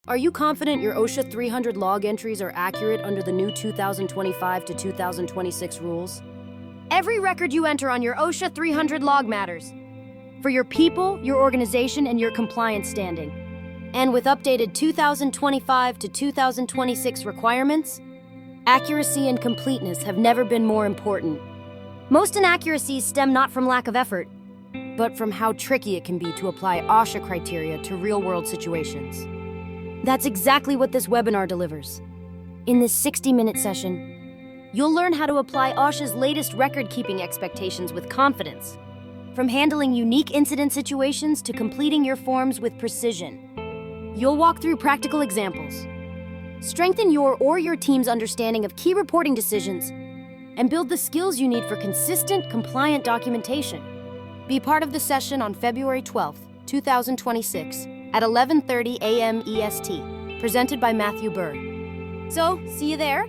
Are you confident your OSHA 300 log entries are accurate under the new 2025 to 2026 rules? Every record you enter on your OSHA 300 log matters for your people, your organization, and your compliance standing. And with updated 2025 to 2026 requirements, accuracy and completeness have never been more important. Most inaccuracies stem not from lack of effort, but from how tricky it can be to apply OSHA criteria to real-world situations. That's exactly what this webinar delivers. In this 60-minute session, you'll learn how to apply OSHA's latest record-keeping expectations with confidence, from handling unique incident situations to completing your forms with precision. You'll walk through practical examples, strengthen your or your team's understanding of key reporting decisions, and build the skills you need for consistent, compliant documentation. Be part of the session on February 12th, 2026 at 11:30 a.m. EST, presented by Matthew Burr. So, see you there.